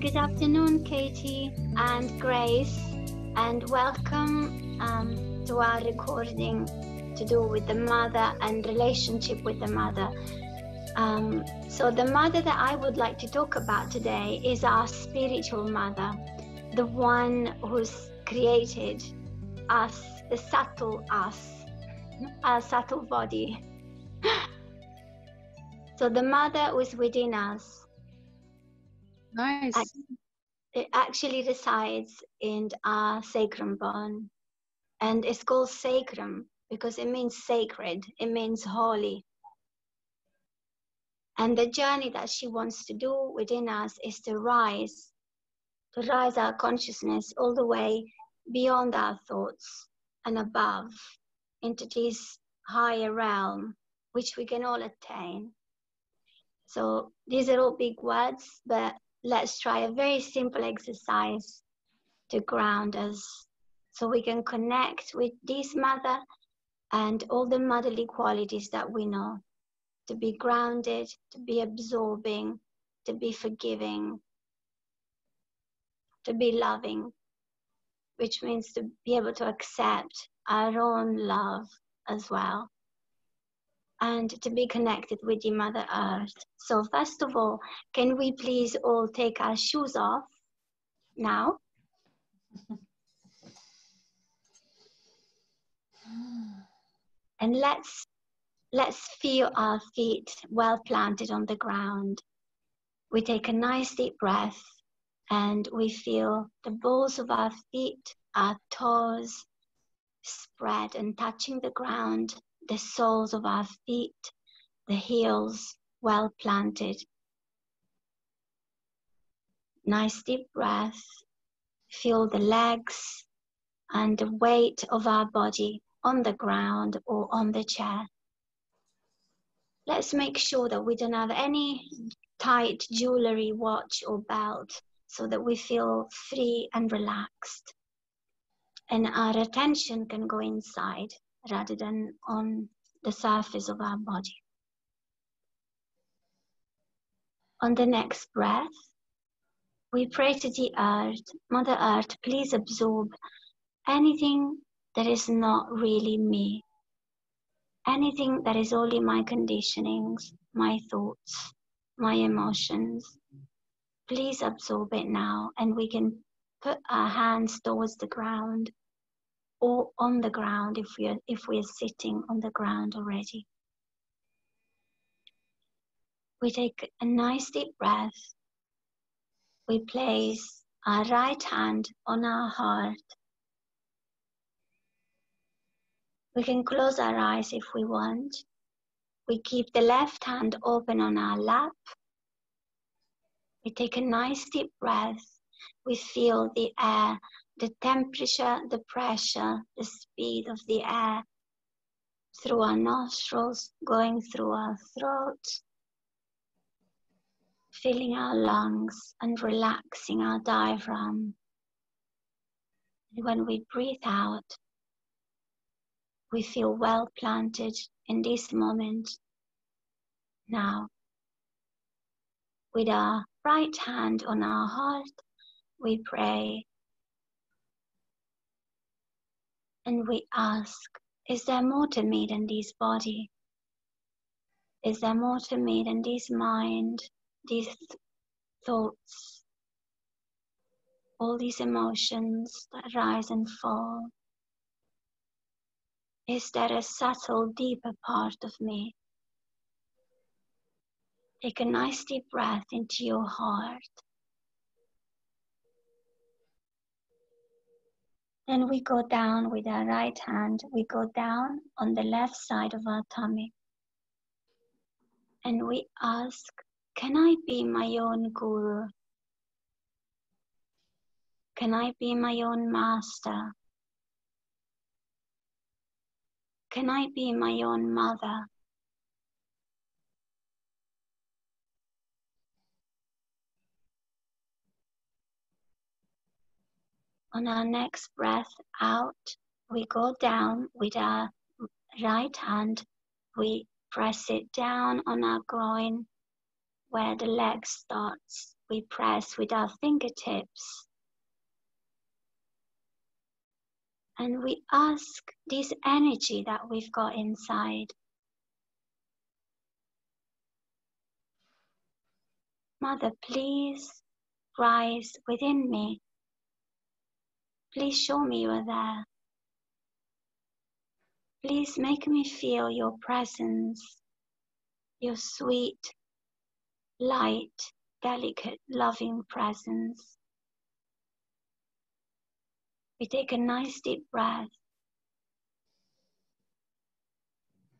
Good afternoon, Katie and Grace, and welcome to our recording to do with the mother and relationship with the mother. So the mother that I would like to talk about today is our spiritual mother, the one who's created us, the subtle us, our subtle body. So the mother who is within us. Nice. It actually resides in our sacrum bone, and it's called sacrum because it means sacred, it means holy. And the journey that she wants to do within us is to rise our consciousness all the way beyond our thoughts and above into this higher realm, which we can all attain. So these are all big words, but let's try a very simple exercise to ground us so we can connect with this mother and all the motherly qualities that we know. To be grounded, to be absorbing, to be forgiving, to be loving, which means to be able to accept our own love as well, and to be connected with the Mother Earth. So first of all, can we please all take our shoes off now? And let's feel our feet well planted on the ground. We take a nice deep breath and we feel the balls of our feet, our toes spread and touching the ground, the soles of our feet, the heels well planted. Nice deep breath. Feel the legs and the weight of our body on the ground or on the chair. Let's make sure that we don't have any tight jewelry, watch or belt, so that we feel free and relaxed. And our attention can go inside rather than on the surface of our body. On the next breath, we pray to the earth, Mother Earth, please absorb anything that is not really me. Anything that is only my conditionings, my thoughts, my emotions. Please absorb it now, and we can put our hands towards the ground or on the ground if we are sitting on the ground already. We take a nice deep breath. We place our right hand on our heart. We can close our eyes if we want. We keep the left hand open on our lap. We take a nice deep breath. We feel the air, the temperature, the pressure, the speed of the air through our nostrils, going through our throat, filling our lungs and relaxing our diaphragm. And when we breathe out, we feel well planted in this moment now. With our right hand on our heart, we pray and we ask, is there more to me than this body? Is there more to me than this mind, these thoughts, all these emotions that rise and fall? Is there a subtle, deeper part of me? Take a nice deep breath into your heart. Then we go down with our right hand. We go down on the left side of our tummy. And we ask, can I be my own guru? Can I be my own master? Can I be my own mother? On our next breath out, we go down with our right hand. We press it down on our groin where the leg starts. we press with our fingertips. And we ask this energy that we've got inside, Mother, please rise within me. Please show me you are there. Please make me feel your presence, your sweet, light, delicate, loving presence. We take a nice deep breath.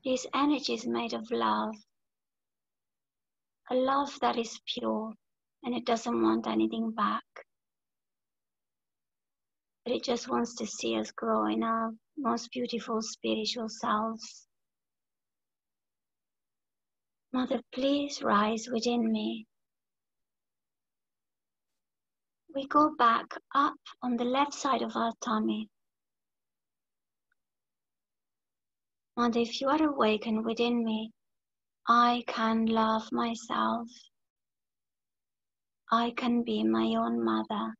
This energy is made of love, a love that is pure and it doesn't want anything back. But it just wants to see us grow in our most beautiful spiritual selves. Mother, please rise within me. We go back up on the left side of our tummy. Mother, if you are awakened within me, I can love myself. I can be my own mother.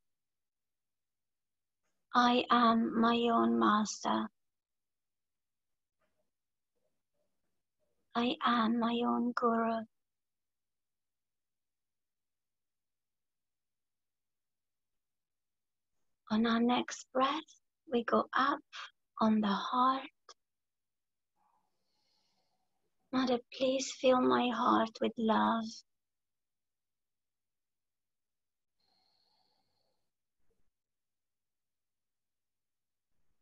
I am my own master. I am my own guru. On our next breath, we go up on the heart. Mother, please fill my heart with love.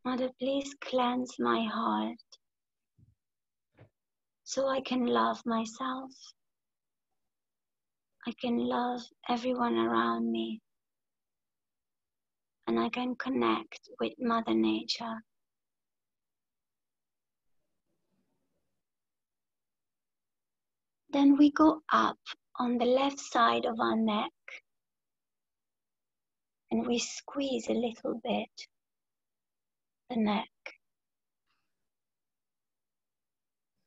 Mother, please cleanse my heart so I can love myself. I can love everyone around me. And I can connect with Mother Nature. Then we go up on the left side of our neck and we squeeze a little bit the neck.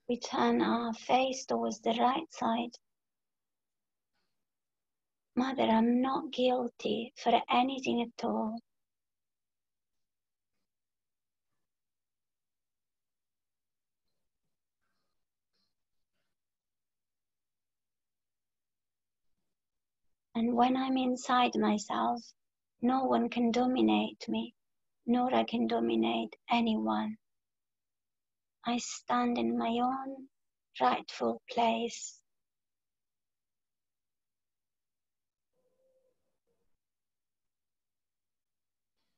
We turn our face towards the right side. Mother, I'm not guilty for anything at all. And when I'm inside myself, no one can dominate me, nor I can dominate anyone. I stand in my own rightful place.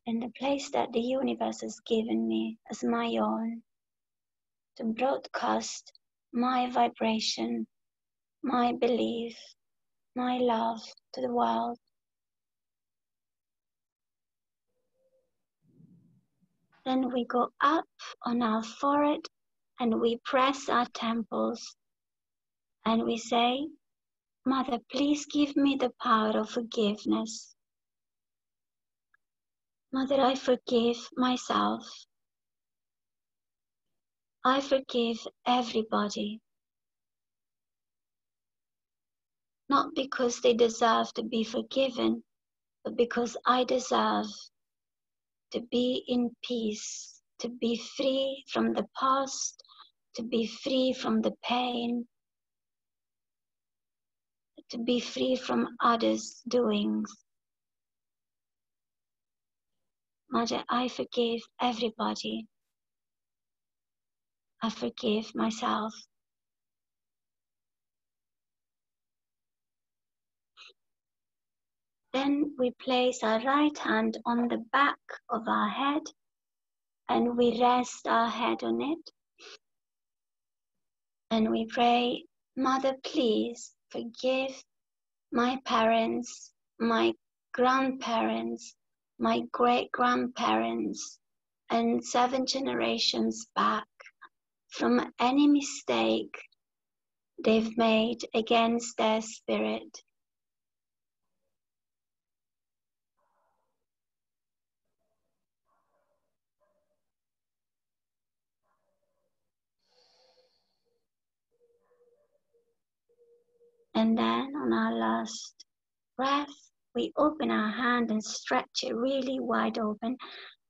In the place that the universe has given me as my own, to broadcast my vibration, my belief, my love to the world. Then we go up on our forehead and we press our temples and we say, Mother, please give me the power of forgiveness. Mother, I forgive myself. I forgive everybody. Not because they deserve to be forgiven, but because I deserve to be in peace, to be free from the past, to be free from the pain, to be free from others' doings. Mother, I forgive everybody. I forgive myself. Then we place our right hand on the back of our head and we rest our head on it. And we pray, Mother, please forgive my parents, my grandparents, my great-grandparents, and 7 generations back from any mistake they've made against their spirit. And then on our last breath, we open our hand and stretch it really wide open.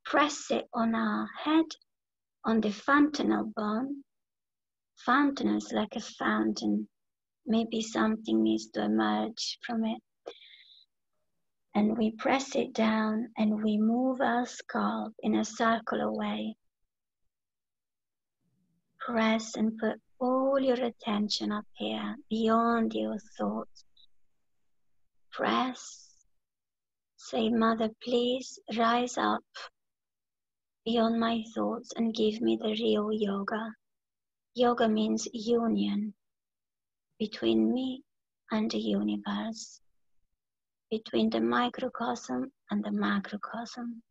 Press it on our head, on the fontanel bone. Fontanel is like a fountain. Maybe something needs to emerge from it. And we press it down and we move our scalp in a circular way. Press and put all your attention up here, beyond your thoughts. Press. Say, Mother, please rise up beyond my thoughts and give me the real yoga. Yoga means union between me and the universe, between the microcosm and the macrocosm.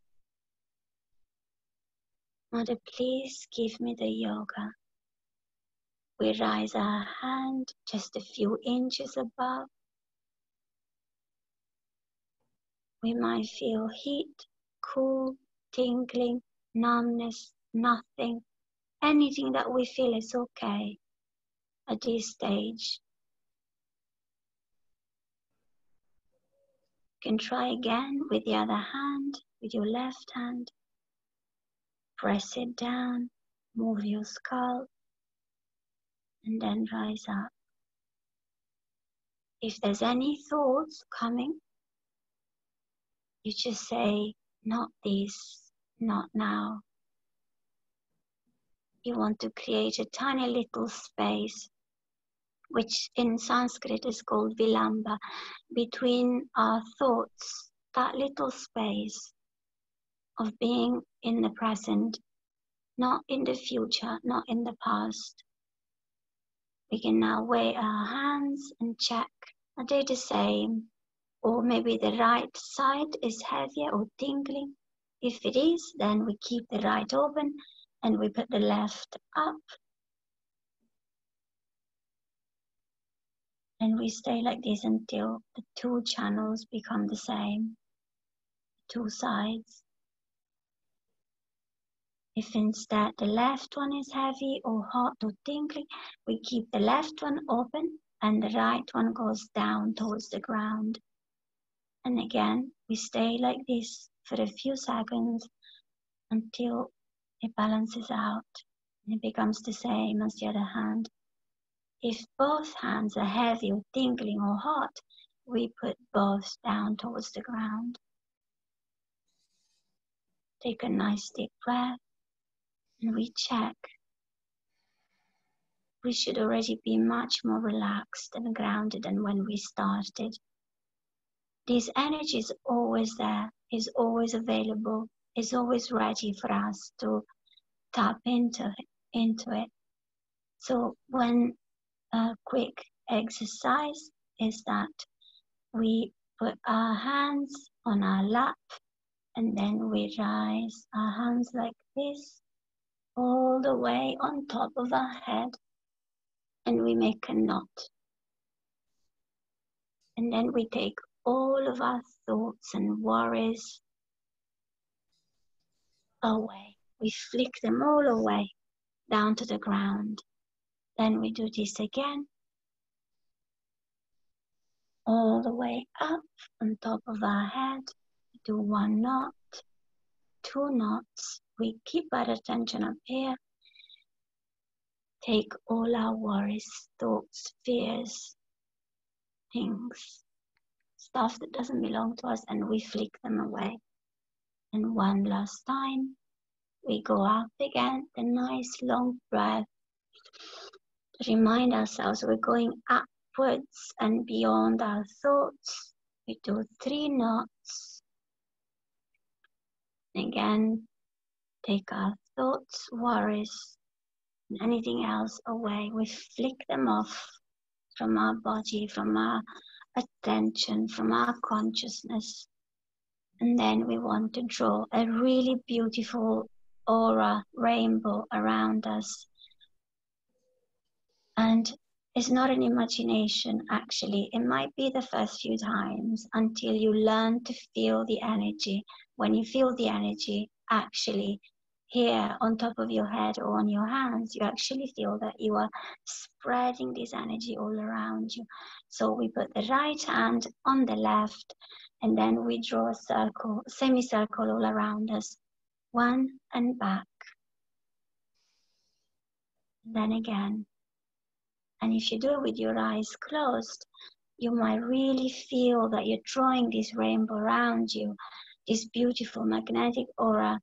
Mother, please give me the yoga. We rise our hand just a few inches above. We might feel heat, cool, tingling, numbness, nothing. Anything that we feel is okay at this stage. You can try again with the other hand, with your left hand. Press it down, move your scalp, and then rise up. If there's any thoughts coming, you just say, not this, not now. You want to create a tiny little space, which in Sanskrit is called vilamba, between our thoughts, that little space of being in the present, not in the future, not in the past. We can now weigh our hands and check, are they the same? Or maybe the right side is heavier or tingling. If it is, then we keep the right open and we put the left up. And we stay like this until the two channels become the same, two sides. If instead the left one is heavy or hot or tingling, we keep the left one open and the right one goes down towards the ground. And again, we stay like this for a few seconds until it balances out and it becomes the same as the other hand. If both hands are heavy or tingling or hot, we put both down towards the ground. Take a nice deep breath and we check. We should already be much more relaxed and grounded than when we started. This energy is always there, is always available, is always ready for us to tap into it. So when a quick exercise is that we put our hands on our lap and then we rise our hands like this all the way on top of our head and we make a knot. And then we take all of our thoughts and worries away. We flick them all away down to the ground. Then we do this again. All the way up on top of our head. We do one knot, two knots. We keep our attention up here. Take all our worries, thoughts, fears, things, stuff that doesn't belong to us, and we flick them away. And one last time, we go up again, the nice long breath. Remind ourselves we're going upwards and beyond our thoughts. We do 3 knots. Again, take our thoughts, worries, and anything else away. We flick them off from our body, from our attention, from our consciousness. And then we want to draw a really beautiful aura, rainbow around us. And it's not an imagination, actually. It might be the first few times until you learn to feel the energy. When you feel the energy, actually, here on top of your head or on your hands, you actually feel that you are spreading this energy all around you. So we put the right hand on the left, and then we draw a circle, semicircle all around us. One and back. Then again. And if you do it with your eyes closed, you might really feel that you're drawing this rainbow around you, this beautiful magnetic aura,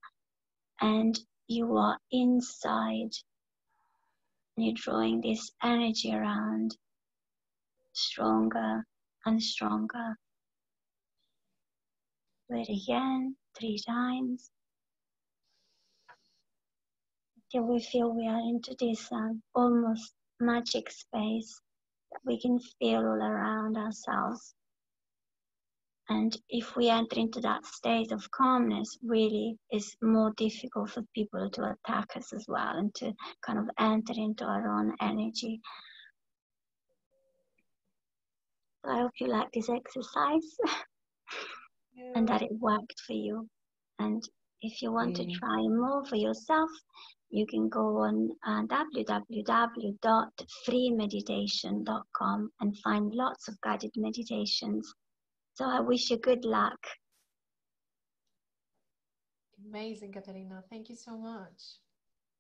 and you are inside. And you're drawing this energy around, stronger and stronger. Do it again, 3 times, till we feel we are into this almost magic space that we can feel all around ourselves. And if we enter into that state of calmness, really it's more difficult for people to attack us as well and to kind of enter into our own energy. So I hope you like this exercise and that it worked for you. And if you want to try more for yourself, you can go on www.freemeditation.com and find lots of guided meditations. So I wish you good luck. Amazing, Caterina. Thank you so much.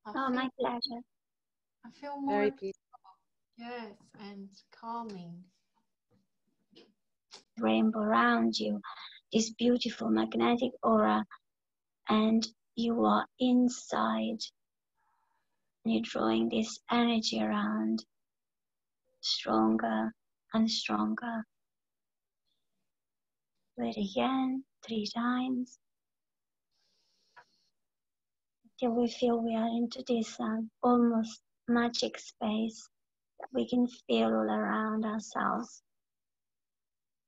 My pleasure. I feel more very peaceful. Yes, and calming. Rainbow around you, this beautiful magnetic aura, and you are inside. And you're drawing this energy around, stronger and stronger. Do it again, 3 times, till we feel we are into this almost magic space that we can feel all around ourselves.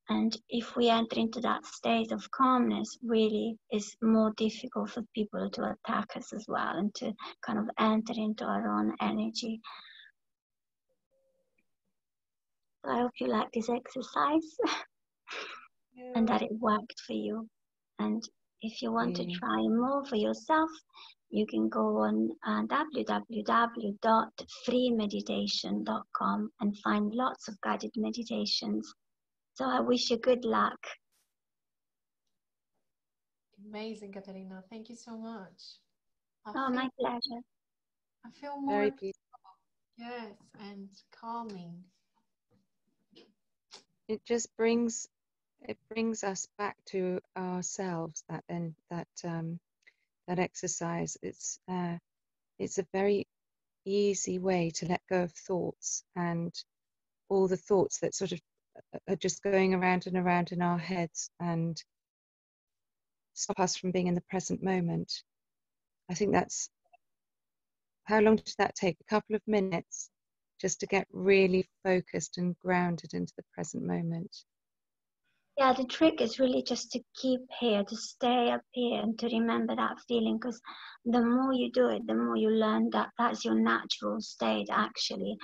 And if we enter into that state of calmness, really it's more difficult for people to attack us as well and to kind of enter into our own energy. So I hope you like this exercise and that it worked for you. And if you want to try more for yourself, you can go on www.freemeditation.com and find lots of guided meditations. So I wish you good luck. Amazing, Caterina. Thank you so much. My pleasure. I feel more Very peaceful. Yes, and calming. It just brings us back to ourselves. That exercise. It's a very easy way to let go of thoughts and all the thoughts that sort of are just going around and around in our heads and stop us from being in the present moment. I think that's, how long did that take? A couple of minutes just to get really focused and grounded into the present moment. Yeah, the trick is really just to keep here, to stay up here and to remember that feeling, because the more you do it, the more you learn that that's your natural state actually,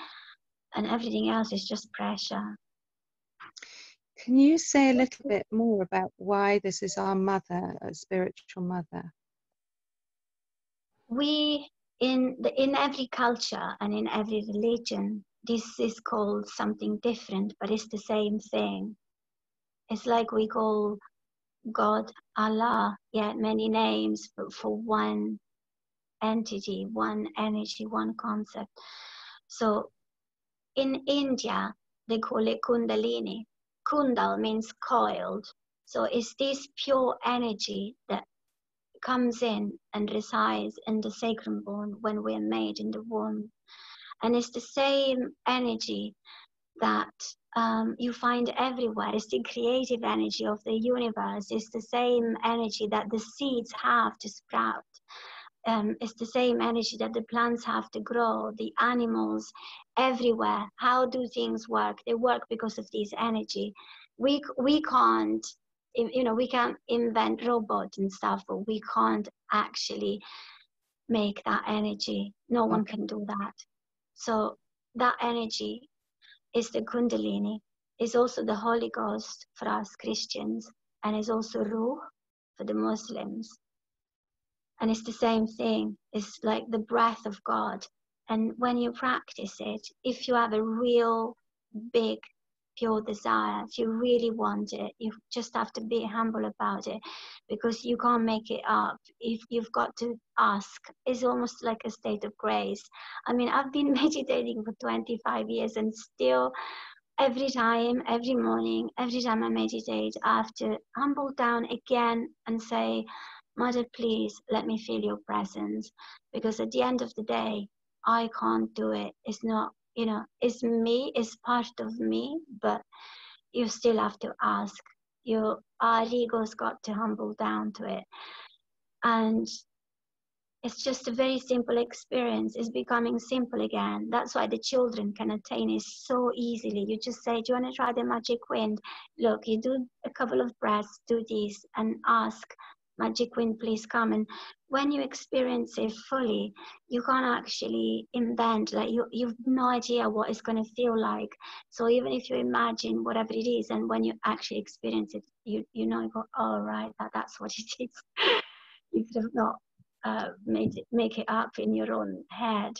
and everything else is just pressure. Can you say a little bit more about why this is our mother, a spiritual mother? We, in every culture and in every religion, this is called something different, but it's the same thing. It's like we call God Allah, many names, but for one entity, one energy, one concept. So in India, they call it Kundalini. Kundal means coiled. So it's this pure energy that comes in and resides in the sacrum bone when we're made in the womb. And it's the same energy that you find everywhere. It's the creative energy of the universe. It's the same energy that the seeds have to sprout. It's the same energy that the plants have to grow, the animals, everywhere. How do things work? They work because of this energy. We can't, we can invent robots and stuff, but we can't actually make that energy. No one can do that. So that energy is the Kundalini. It's also the Holy Ghost for us Christians, and it's also Ruh for the Muslims. And it's the same thing. It's like the breath of God. And when you practice it, if you have a real big, pure desire, if you really want it, you just have to be humble about it, because you can't make it up. If you've got to ask, it's almost like a state of grace. I mean, I've been meditating for 25 years, and still every time, every morning, every time I meditate, I have to humble down again and say, Mother, please let me feel your presence, because at the end of the day, I can't do it. It's not, you know, it's me, it's part of me, but you still have to ask. Our ego's got to humble down to it. And it's just a very simple experience. It's becoming simple again. That's why the children can attain it so easily. You just say, do you want to try the magic wind? Look, you do a couple of breaths, do this, and ask, magic wind, please come. And when you experience it fully, you can't actually invent, like you've no idea what it's going to feel like. So even if you imagine whatever it is, and when you actually experience it, you know, you go, oh, right, that's what it is. You could have not make it up in your own head.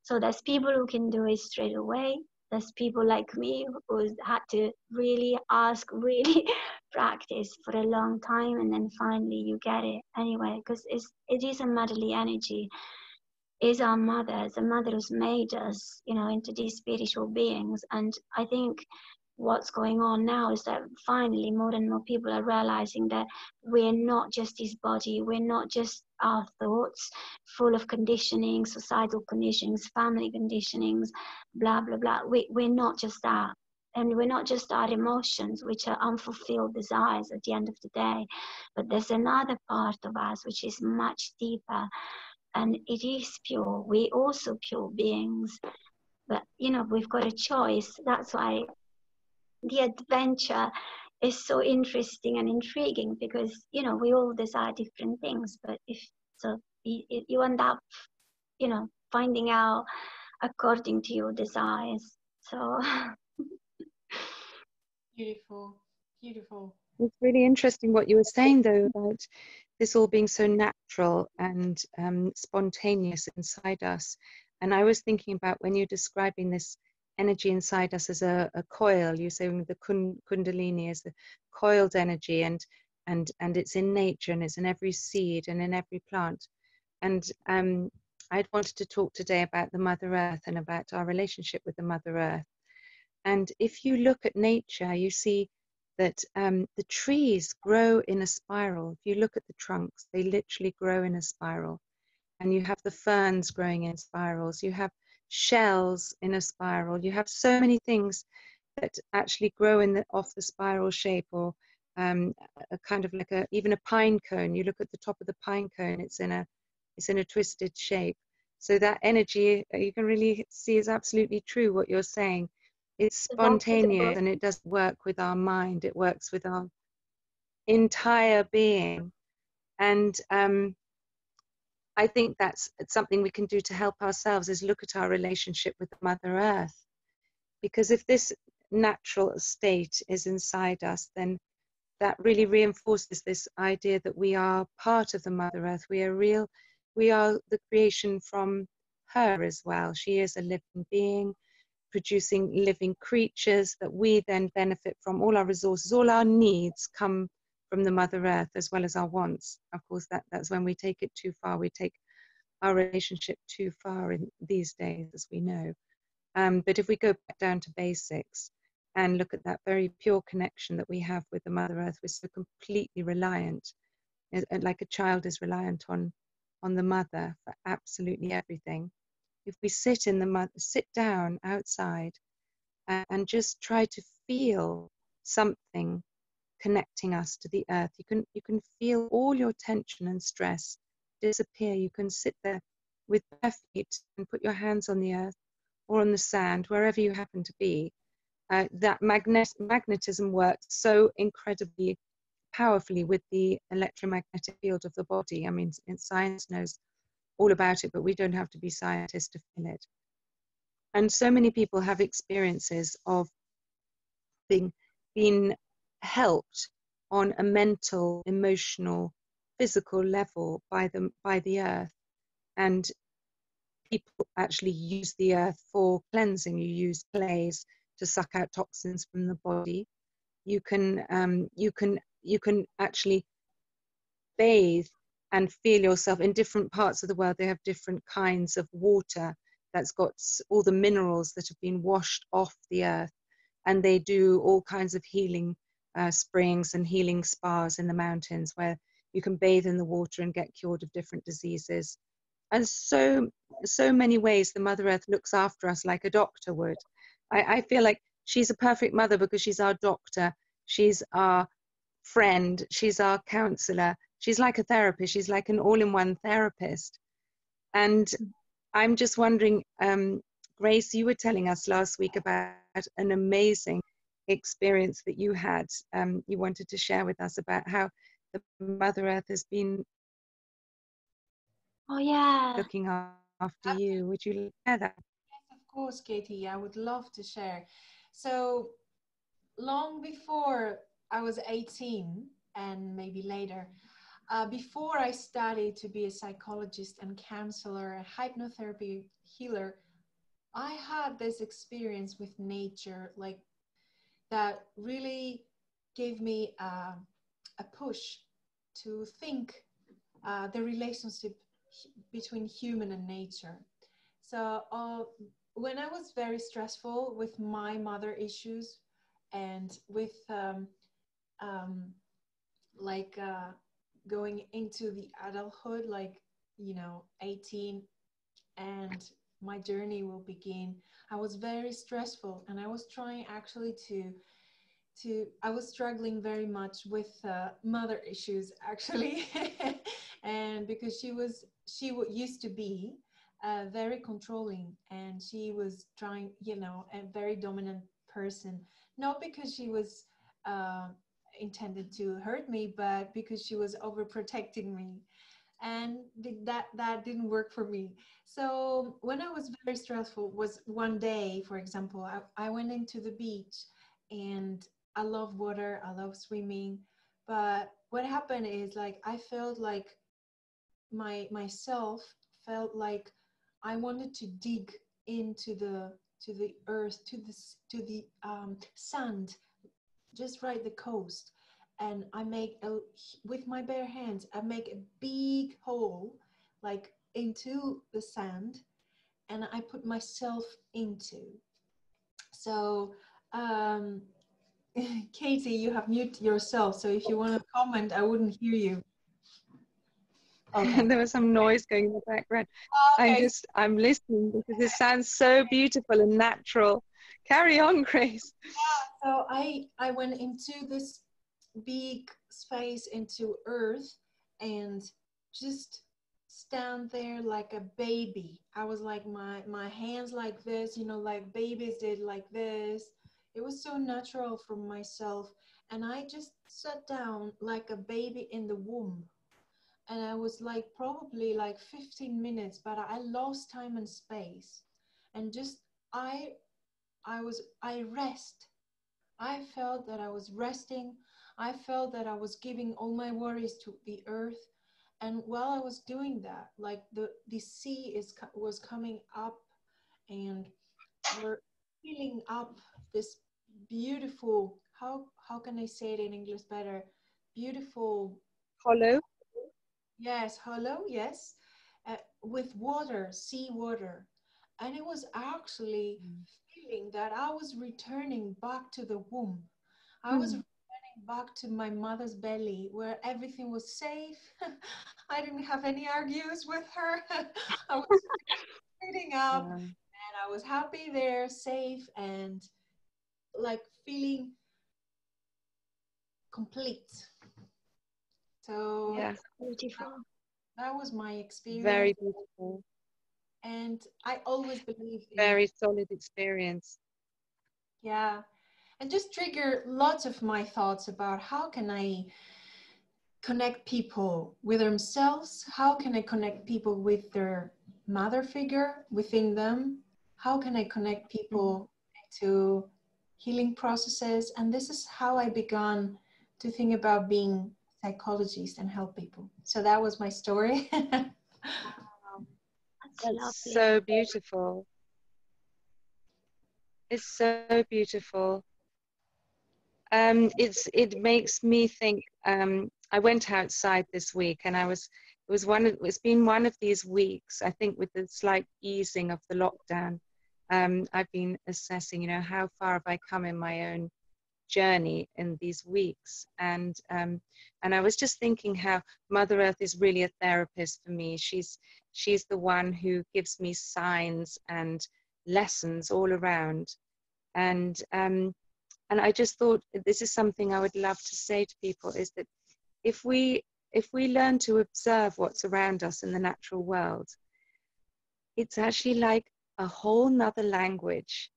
So there's people who can do it straight away. There's people like me who had to really ask, really practice for a long time, and then finally you get it anyway, because it is a motherly energy. Is our mother, it's a mother who's made us, you know, into these spiritual beings. And I think what's going on now is that finally more and more people are realizing that we're not just this body, we're not just our thoughts full of conditioning, societal conditionings, family conditionings, blah blah blah. We're not just that, and we're not just our emotions, which are unfulfilled desires at the end of the day, but there's another part of us which is much deeper, and it is pure. We're also pure beings, but you know, we've got a choice. That's why the adventure is so interesting and intriguing, because you know, we all desire different things, but if so you end up, you know, finding out according to your desires. So Beautiful, beautiful. It's really interesting what you were saying though about this all being so natural and spontaneous inside us. And I was thinking about when you're describing this energy inside us as a coil, you're saying the kundalini is the coiled energy, and it's in nature, and it's in every seed and in every plant. And I'd wanted to talk today about the Mother Earth and about our relationship with the Mother Earth. And if you look at nature, you see that the trees grow in a spiral. If you look at the trunks, they literally grow in a spiral. And you have the ferns growing in spirals. You have shells in a spiral. You have so many things that actually grow off the spiral shape, or a kind of like even a pine cone. You look at the top of the pine cone; it's in a twisted shape. So that energy, you can really see, is absolutely true what you're saying. It's spontaneous, and it doesn't work with our mind. It works with our entire being. And I think that's something we can do to help ourselves, is look at our relationship with the Mother Earth. Because if this natural state is inside us, then that really reinforces this idea that we are part of the Mother Earth. We are the creation from her as well. She is a living being, producing living creatures that we then benefit from. All our resources, all our needs come from the Mother Earth, as well as our wants. Of course, that's when we take it too far. We take our relationship too far in these days, as we know. But if we go back down to basics and look at that very pure connection that we have with the Mother Earth, we're so completely reliant, like a child is reliant on the mother for absolutely everything. If we sit down outside and just try to feel something connecting us to the earth, you can feel all your tension and stress disappear. You can sit there with bare feet and put your hands on the earth or on the sand, wherever you happen to be. That magnetism works so incredibly powerfully with the electromagnetic field of the body. I mean, science knows all about it, but we don't have to be scientists to feel it. And so many people have experiences of being helped on a mental, emotional physical level by the earth, and people actually use the earth for cleansing. You use clays to suck out toxins from the body. You can actually bathe and feel yourself in different parts of the world. They have different kinds of water that's got all the minerals that have been washed off the earth, and they do all kinds of healing springs and healing spas in the mountains where you can bathe in the water and get cured of different diseases. And so many ways the Mother Earth looks after us like a doctor would. I feel like she's a perfect mother because she's our doctor, she's our friend, she's our counselor, she's like a therapist, she's like an all-in-one therapist. And I'm just wondering, Grace, you were telling us last week about an amazing experience that you had. You wanted to share with us about how the Mother Earth has been looking after you. Would you share that? Yes, of course, Katie. I would love to share. So long before I was 18 and maybe later, before I studied to be a psychologist and counselor, a hypnotherapy healer, I had this experience with nature, like that really gave me a push to think the relationship between human and nature. So when I was very stressful with my mother issues and with like going into the adulthood, like, 18, and my journey will begin. I was very stressful, and I was trying actually I was struggling very much with mother issues actually. And because she used to be very controlling, and she was trying, a very dominant person, not because she was intended to hurt me, but because she was overprotecting me, and that didn't work for me. So when I was very stressful, was one day, for example, I went into the beach, and I love water, I love swimming, but what happened is, like, I felt like myself felt like I wanted to dig into the earth, to the sand, just right the coast, and I make with my bare hands, I make a big hole, like, into the sand, and I put myself into. So Katie, you have muted yourself, so if you want to comment, I wouldn't hear you. Okay. There was some noise going in the background. Okay. I'm listening because it sounds so beautiful and natural. Carry on, Grace. Yeah, so I went into this big space, into earth, and just stand there like a baby. I was like, my hands like this, like babies did, like this. It was so natural from myself, and I just sat down like a baby in the womb. And I was like probably like 15 minutes, but I lost time and space, and just I I rest. I felt that I was resting. I felt that I was giving all my worries to the earth. And while I was doing that, like the sea was coming up, and we're filling up this beautiful, how can I say it in English better? Beautiful. Hollow. Yes, hello, yes, with water, sea water. And it was actually feeling that I was returning back to the womb. I was returning back to my mother's belly, where everything was safe. I didn't have any arguments with her. I was sitting up, and I was happy there, safe, and like feeling complete. So Yeah, Beautiful. that was my experience. very beautiful, And I always believed in, very solid experience. yeah, and just trigger lots of my thoughts about how can I connect people with themselves? How can I connect people with their mother figure within them? How can I connect people to healing processes? And this is how I began to think about being psychologist and help people. So that was my story. That's That's lovely. so beautiful. It's so beautiful. It makes me think. I went outside this week, and it's been one of these weeks. I think with the slight easing of the lockdown, I've been assessing, you know, how far have I come in my own journey in these weeks, and I was just thinking how Mother Earth is really a therapist for me. She's the one who gives me signs and lessons all around, and I just thought this is something I would love to say to people, is that if we learn to observe what's around us in the natural world, it's actually like a whole nother language.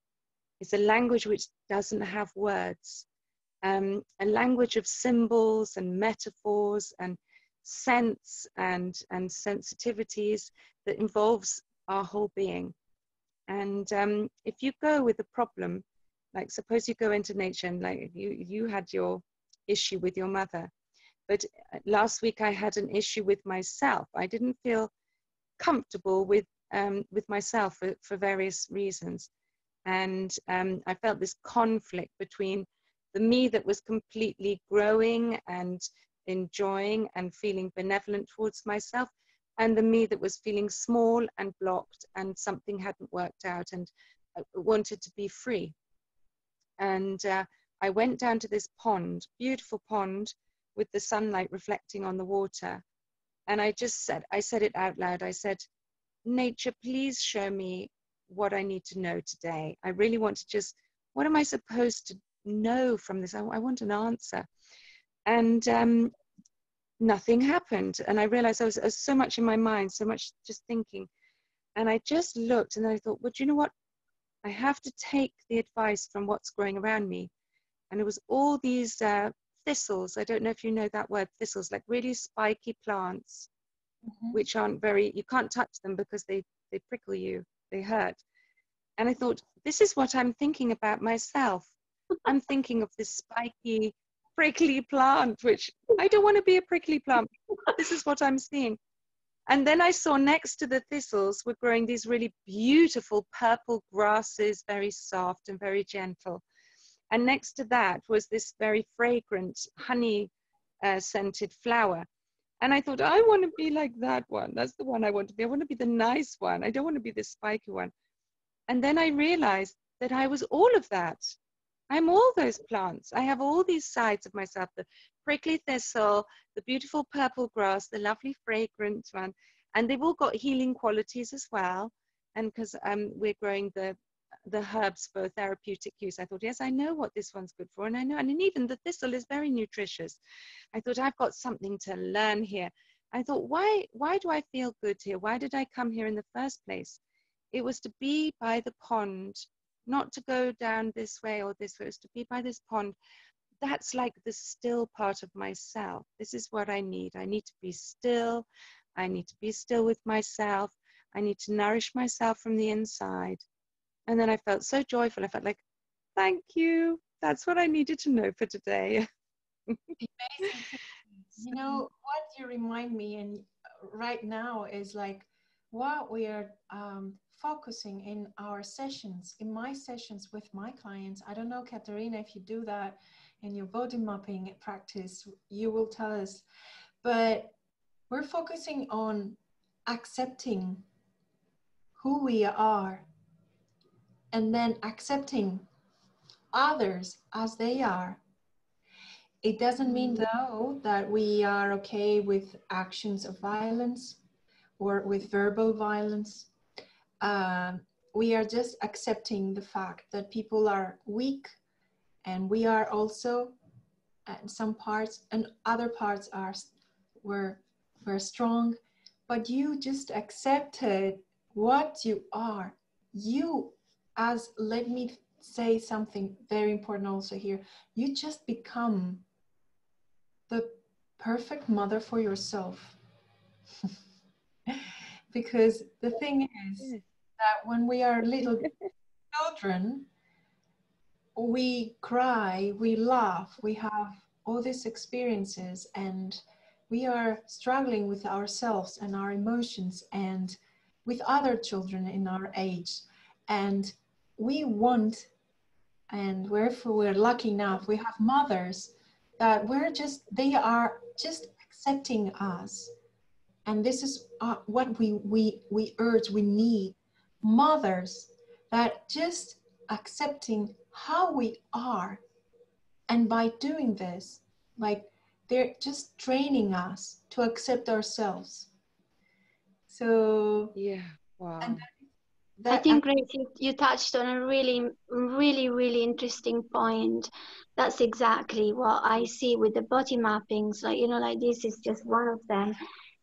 It's a language which doesn't have words, a language of symbols and metaphors and sense and sensitivities that involves our whole being. And if you go with a problem, like suppose you go into nature, and like you had your issue with your mother, but last week I had an issue with myself. I didn't feel comfortable with myself for various reasons. And I felt this conflict between the me that was completely growing and enjoying and feeling benevolent towards myself, and the me that was feeling small and blocked, and something hadn't worked out and wanted to be free. And I went down to this pond, beautiful pond with the sunlight reflecting on the water. And I said it out loud. I said, nature, please show me what I need to know today. I really want to just, what am I supposed to know from this? I want an answer. And nothing happened. And I realized I was so much in my mind, so much just thinking. And I just looked, and I thought, well, do you know what? I have to take the advice from what's growing around me. And it was all these thistles. I don't know if you know that word, thistles, like really spiky plants, which aren't very, you can't touch them because they prickle you, they hurt. And I thought, this is what I'm thinking about myself. I'm thinking of this spiky, prickly plant, which I don't want to be a prickly plant. This is what I'm seeing. And then I saw next to the thistles were growing these really beautiful purple grasses, very soft and very gentle. And next to that was this very fragrant honey scented flower. And I thought, I want to be like that one. That's the one I want to be. I want to be the nice one. I don't want to be the spiky one. And then I realized that I was all of that. I'm all those plants. I have all these sides of myself, the prickly thistle, the beautiful purple grass, the lovely fragrant one. And they've all got healing qualities as well. And because we're growing the herbs for therapeutic use, I thought, yes, I know what this one's good for. And I know, and even the thistle is very nutritious. I thought, I've got something to learn here. I thought, why do I feel good here? Why did I come here in the first place? It was to be by the pond, not to go down this way or this way. It was to be by this pond. That's like the still part of myself. This is what I need. I need to be still. I need to be still with myself. I need to nourish myself from the inside. And then I felt so joyful. I felt like, thank you. That's what I needed to know for today. Amazing. You know, what you remind me and right now is like what we are focusing in our sessions, in my sessions with my clients. I don't know, Caterina, if you do that in your body mapping practice, you will tell us. But we're focusing on accepting who we are and then accepting others as they are. It doesn't mean, though, that we are okay with actions of violence or with verbal violence. We are just accepting the fact that people are weak, and we are also, at some parts, and other parts were strong. But you just accepted what you are. You, let me say something very important also here. You just become the perfect mother for yourself. Because the thing is that when we are little children, we cry, we laugh, we have all these experiences, and we are struggling with ourselves and our emotions and with other children in our age. And we want, and wherefore we're lucky enough, we have mothers that they are just accepting us. And this is what we urge, we need mothers that just accepting how we are. And by doing this, like, they're just training us to accept ourselves. So Yeah, wow. and I think, Grace, you touched on a really interesting point. That's exactly what I see with the body mappings. Like, like this is just one of them.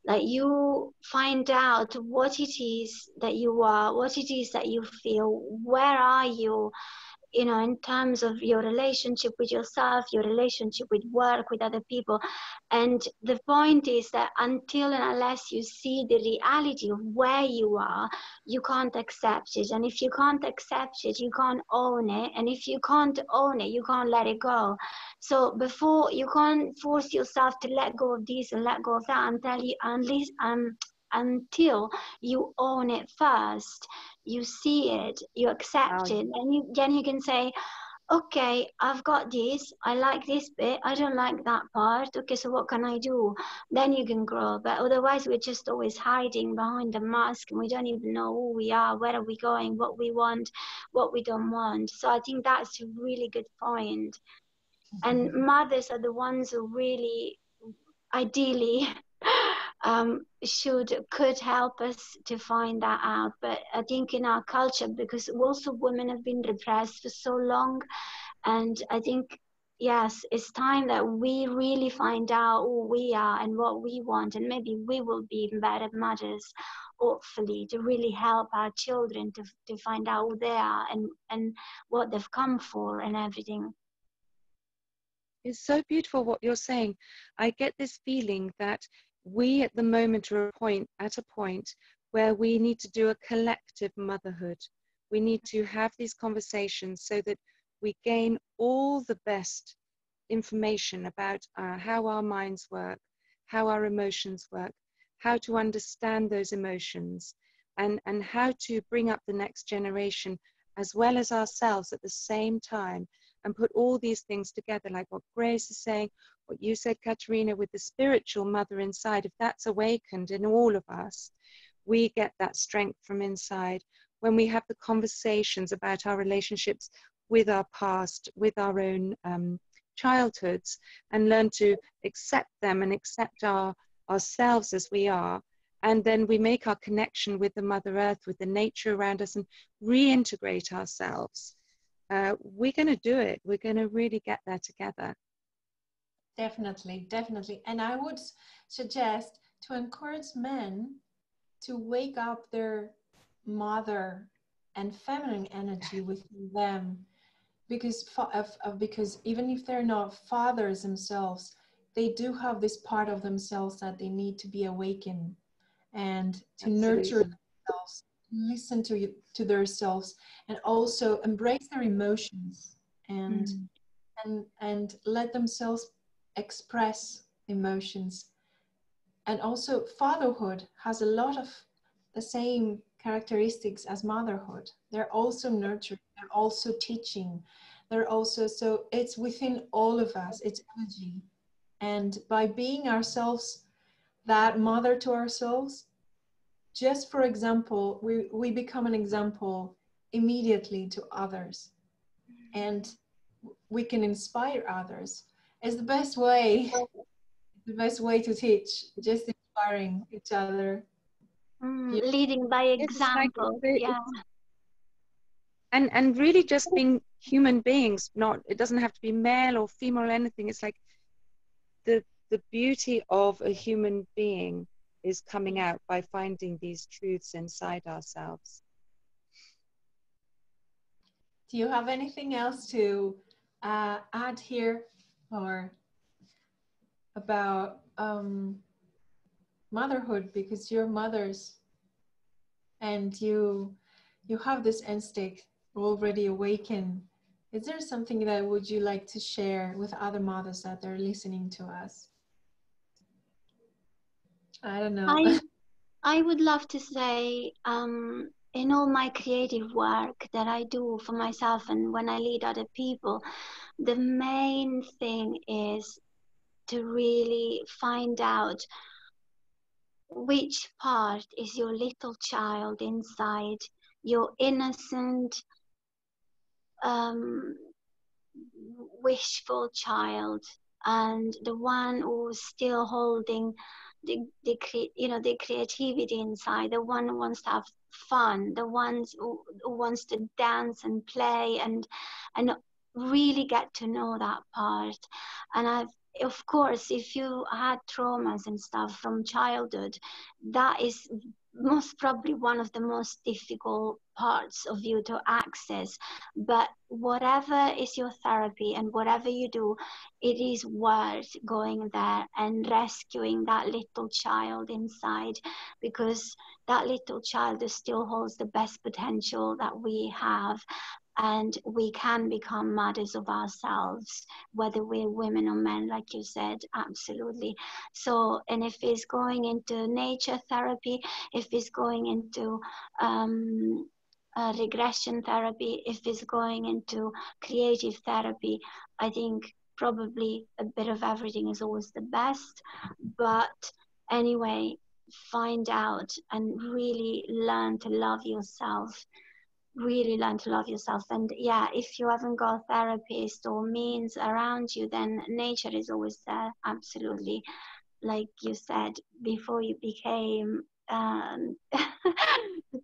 Like, you find out what it is that you are, what it is that you feel, where are you, in terms of your relationship with yourself, your relationship with work, with other people. And the point is that until and unless you see the reality of where you are, you can't accept it. And if you can't accept it, you can't own it. And if you can't own it, you can't let it go. So before, you can't force yourself to let go of this and let go of that until you own it first. You see it, you accept it, and then you can say, okay, I've got this, I like this bit, I don't like that part, okay, so what can I do? Then you can grow. But otherwise, we're just always hiding behind the mask, and we don't even know who we are, where are we going, what we want, what we don't want. So I think that's a really good point. And mothers are the ones who really, ideally, could help us to find that out. But I think in our culture, because also women have been repressed for so long, and I think, yes, it's time that we really find out who we are and what we want, and maybe we will be better mothers, hopefully, to really help our children to find out who they are and what they've come for and everything. It's so beautiful what you're saying. I get this feeling that we at the moment are at a point where we need to do a collective motherhood. We need to have these conversations so that we gain all the best information about how our minds work, how our emotions work, how to understand those emotions, and how to bring up the next generation as well as ourselves at the same time, and put all these things together, like what Grace is saying, what you said, Caterina, with the spiritual mother inside. If that's awakened in all of us, we get that strength from inside. When we have the conversations about our relationships with our past, with our own childhoods, and learn to accept them and accept ourselves as we are, and then we make our connection with the Mother Earth, with the nature around us, and reintegrate ourselves. We're going to do it. We're going to really get there together. Definitely, definitely. And I would suggest to encourage men to wake up their mother and feminine energy within them, because even if they're not fathers themselves, they do have this part of themselves that they need to be awakened, and to nurture themselves, listen to themselves, and also embrace their emotions, and let themselves express emotions. And also, fatherhood has a lot of the same characteristics as motherhood. They're also nurturing, they're also teaching, they're also, so it's within all of us, it's energy. And by being ourselves, that mother to ourselves, just for example, we become an example immediately to others, and we can inspire others. It's the best way to teach, just inspiring each other. Leading by example. And really just being human beings. It doesn't have to be male or female or anything. It's like the beauty of a human being is coming out by finding these truths inside ourselves. Do you have anything else to add here, or about motherhood? Because you're mothers, and you have this instinct already awakened. Is there something that would you like to share with other mothers that are listening to us? I don't know. I would love to say, in all my creative work that I do for myself and when I lead other people, the main thing is to really find out which part is your little child inside, your innocent, wishful child, and the one who's still holding the creativity inside, the one who wants to have fun, the ones who wants to dance and play and really get to know that part. And of course, if you had traumas and stuff from childhood, that is most probably one of the most difficult parts of you to access. But whatever is your therapy and whatever you do, it is worth going there and rescuing that little child inside, because that little child still holds the best potential that we have. And we can become mothers of ourselves, whether we're women or men, like you said, absolutely. So, and if it's going into nature therapy, if it's going into regression therapy, if it's going into creative therapy, I think probably a bit of everything is always the best. But anyway, find out and really learn to love yourself. Really learn to love yourself. And yeah, if you haven't got a therapist or means around you, then nature is always there, absolutely. Like you said, before you became the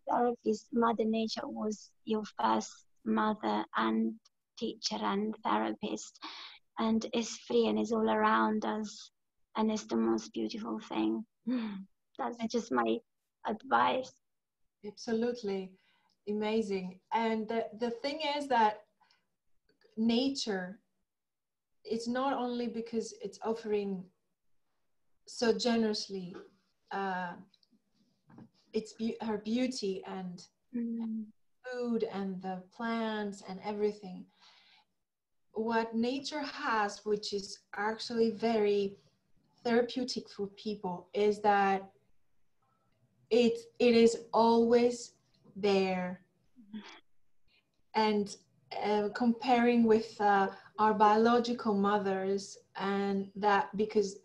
therapist, Mother Nature was your first mother and teacher and therapist, and it's free and it's all around us, and it's the most beautiful thing. That's just my advice. Absolutely amazing. And the thing is that nature, it's not only because it's offering so generously her beauty and food and the plants and everything. What nature has, which is actually very therapeutic for people, is that it is always there. And comparing with our biological mothers, and that because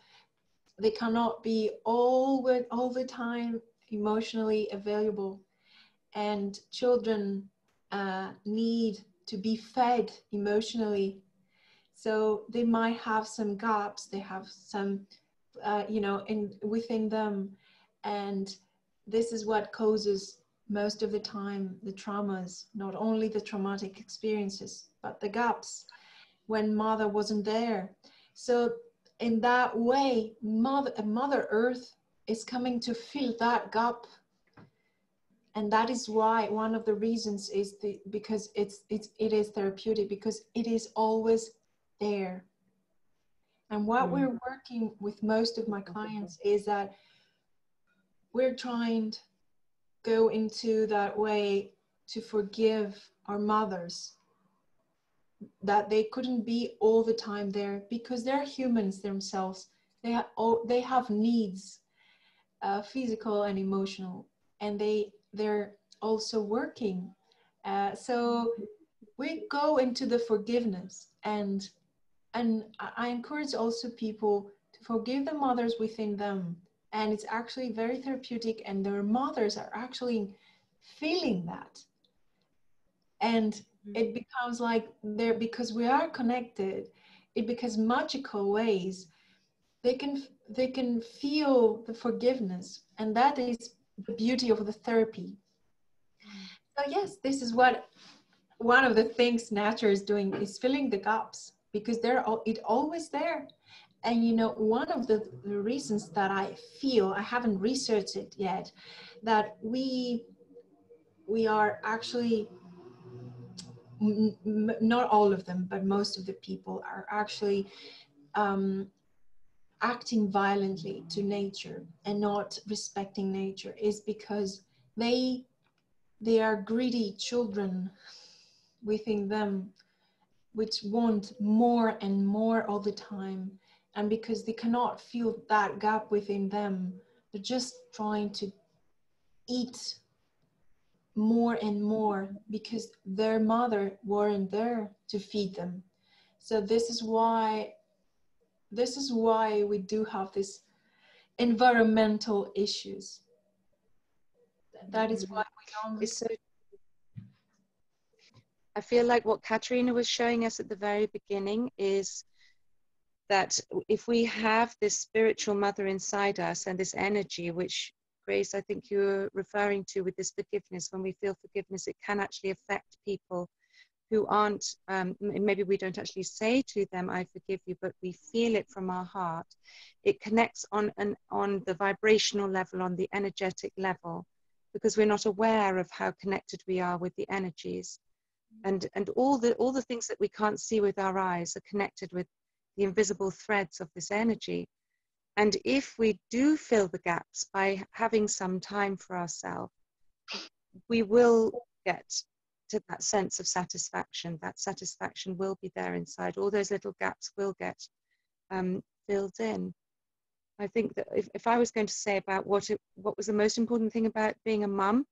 they cannot be all the time emotionally available, and children need to be fed emotionally, so they might have some gaps, they have some within them, and this is what causes most of the time the traumas, not only the traumatic experiences but the gaps when mother wasn't there. So in that way, mother earth is coming to fill that gap. And that is why one of the reasons is because it is therapeutic, because it is always there. And what we're working with most of my clients is that we're trying to go into that way to forgive our mothers, that they couldn't be all the time there, because they're humans themselves. They have needs, physical and emotional, and they're also working. So we go into the forgiveness, and I encourage also people to forgive the mothers within them. And it's actually very therapeutic, and their mothers are actually feeling that. And it becomes like because we are connected, it becomes magical ways. They can feel the forgiveness, and that is the beauty of the therapy. So yes, this is what one of the things nature is doing, is filling the gaps, because it's always there. And you know, one of the reasons that I feel, I haven't researched it yet, that we are actually, not all of them, but most of the people are actually acting violently to nature and not respecting nature, is because they are greedy children within them, which want more and more all the time. And because they cannot feel that gap within them, they're just trying to eat more and more because their mother weren't there to feed them. So this is why we do have this environmental issues. That is why we don't. It's so, I feel like what Caterina was showing us at the very beginning is that if we have this spiritual mother inside us and this energy, which Grace, I think you were referring to with this forgiveness, when we feel forgiveness, it can actually affect people who aren't, maybe we don't actually say to them, I forgive you, but we feel it from our heart. It connects on the vibrational level, on the energetic level, because we're not aware of how connected we are with the energies. And all the things that we can't see with our eyes are connected with the invisible threads of this energy. And if we do fill the gaps by having some time for ourselves, we will get to that sense of satisfaction. That satisfaction will be there inside. All those little gaps will get filled in. I think that if I was going to say about what was the most important thing about being a mum,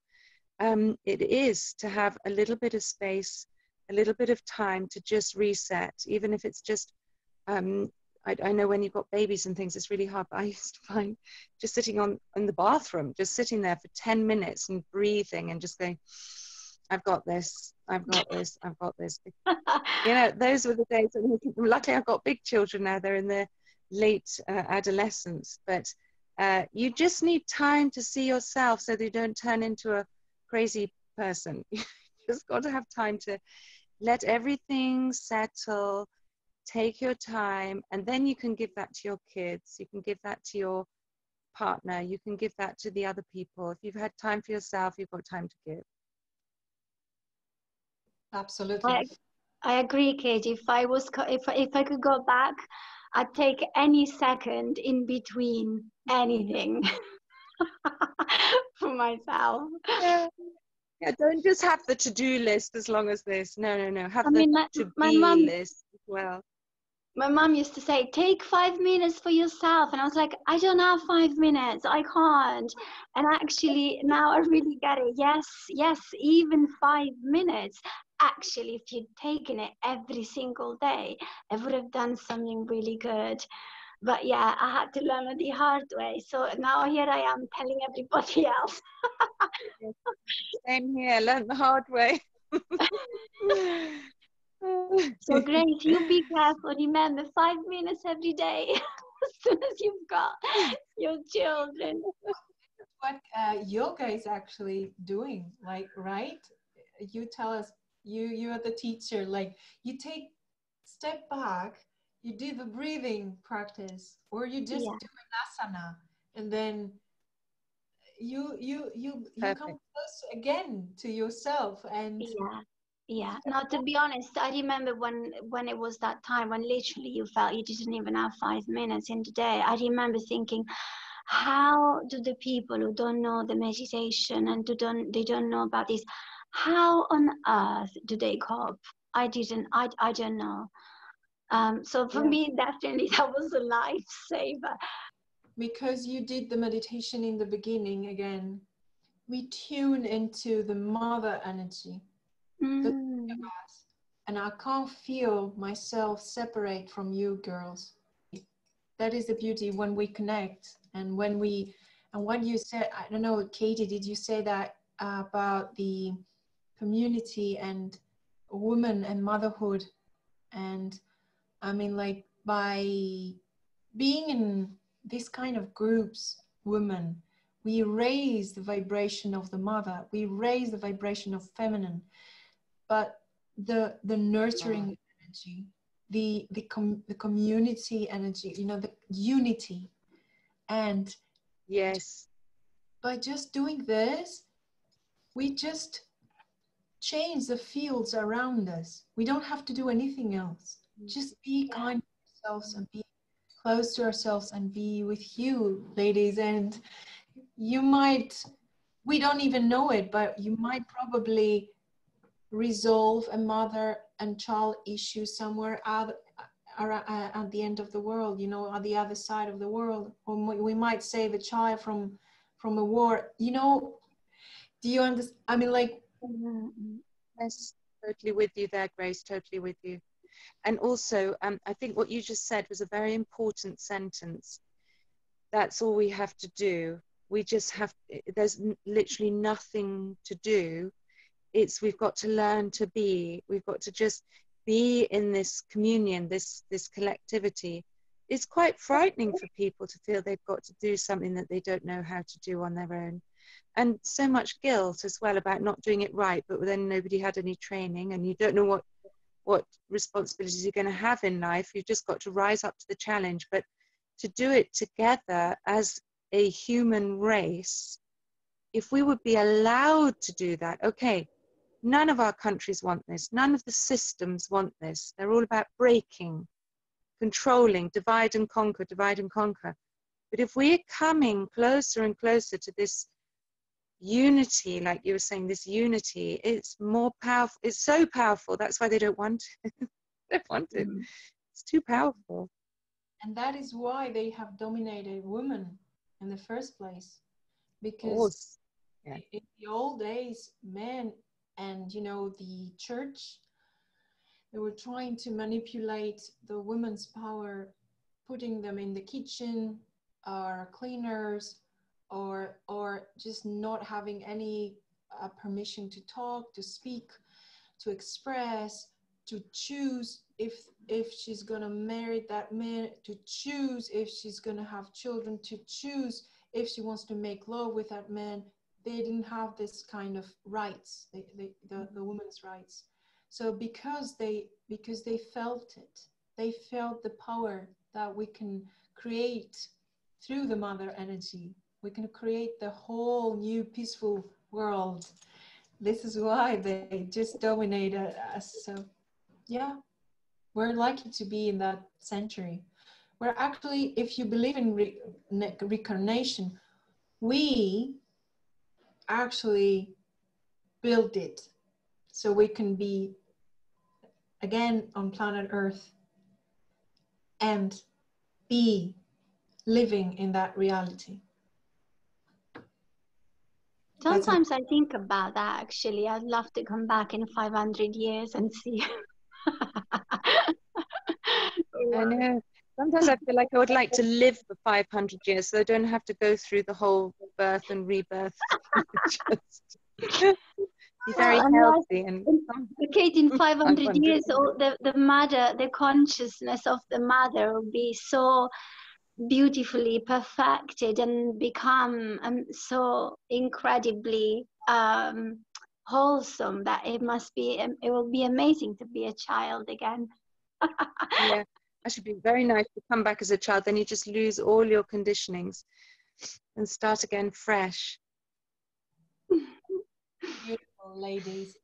it is to have a little bit of space, a little bit of time to just reset, even if it's just, I know when you've got babies and things, it's really hard, but I used to find just sitting in the bathroom, just sitting there for 10 minutes and breathing and just going, I've got this, I've got this, I've got this. You know, those were the days. Luckily, I've got big children now. They're in their late adolescence, but you just need time to see yourself so that you don't turn into a crazy person. You just got to have time to let everything settle, take your time, and then you can give that to your kids, you can give that to your partner, you can give that to the other people. If you've had time for yourself, you've got time to give. Absolutely. I agree, Katie. If I could go back, I'd take any second in between anything for myself. Yeah, don't just have the to-do list as long as this. No. Have my to-be list as well. My mom used to say, take 5 minutes for yourself. And I was like, I don't have 5 minutes. I can't. And actually, now I really get it. Yes, even 5 minutes. Actually, if you'd taken it every single day, I would have done something really good. But yeah, I had to learn it the hard way. So now here I am telling everybody else. Same here, learn the hard way. So Grace, you be careful. Remember, 5 minutes every day as soon as you've got your children. What yoga is actually doing, like, right? You tell us, you are the teacher, like you take step back, you do the breathing practice, or you just do an asana, and then you come close again to yourself. And yeah. No, to be honest, I remember when it was that time when literally you felt you didn't even have 5 minutes in the day. I remember thinking, how do the people who don't know the meditation and they don't know about this, how on earth do they cope? I don't know. So for me, definitely that was a lifesaver. Because you did the meditation in the beginning, again, we tune into the mother energy. And I can't feel myself separate from you girls. That is the beauty when we connect. And when what you said, I don't know, Katie, did you say that about the community and women and motherhood? And I mean, like, by being in this kind of groups, women, we raise the vibration of the mother, we raise the vibration of feminine, but the nurturing energy, the community energy, you know, the unity. And yes, by just doing this, we just change the fields around us. We don't have to do anything else. Just be kind to ourselves and be close to ourselves and be with you, ladies. And you might, we don't even know it, but you might probably resolve a mother and child issue somewhere out at the end of the world, you know, at the other side of the world, or we might save a child from a war, you know. Do you understand? I mean, like, Yes, totally with you there, Grace, totally with you. And also, I think what you just said was a very important sentence. That's all we have to do. We just have, there's literally nothing to do. It's, we've got to learn to be. We've got to just be in this communion, this collectivity. It's quite frightening for people to feel they've got to do something that they don't know how to do on their own. And so much guilt as well about not doing it right, but then nobody had any training, and you don't know what responsibilities you're going to have in life. You've just got to rise up to the challenge. But to do it together as a human race, if we would be allowed to do that, okay, none of our countries want this. None of the systems want this. They're all about breaking, controlling, divide and conquer, divide and conquer. But if we're coming closer and closer to this unity, like you were saying, this unity, it's more powerful. It's so powerful. That's why they don't want it. They don't want it. It's too powerful. and that is why they have dominated women in the first place, because yeah, in the old days, men and, you know, the church, they were trying to manipulate the women's power, putting them in the kitchen or cleaners, or just not having any permission to talk, to speak, to express, to choose if she's gonna marry that man, to choose if she's gonna have children, to choose if she wants to make love with that man. They didn't have this kind of rights, the women's rights. So because they felt it, they felt the power that we can create through the mother energy. We can create the whole new peaceful world. This is why they just dominated us. So yeah, we're lucky to be in that century. We're actually, if you believe in reincarnation, we actually built it so we can be again on planet Earth and be living in that reality. Sometimes I think about that, actually. I'd love to come back in 500 years and see. I know. Sometimes I feel like I would like to live for 500 years so I don't have to go through the whole birth and rebirth. Just be very healthy. And Kate, in 500 years, the mother, the consciousness of the mother will be so beautifully perfected and become so incredibly wholesome that it will be amazing to be a child again. Yeah, that should be very nice to come back as a child. Then you just lose all your conditionings and start again fresh. Beautiful ladies.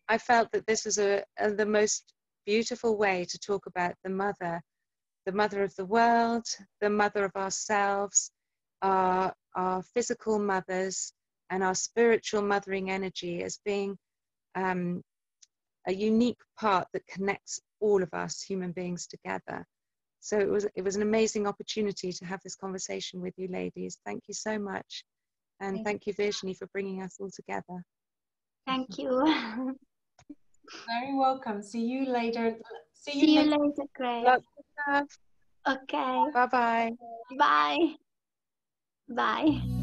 I felt that this was the most beautiful way to talk about the mother of the world, the mother of ourselves, our physical mothers, and our spiritual mothering energy as being a unique part that connects all of us human beings together. So it was an amazing opportunity to have this conversation with you ladies. Thank you so much. And thank you, Virginie, for bringing us all together. Thank you. Very welcome. See you later. See you later, Grace. Lots of love. Okay. Bye-bye. Bye. Bye.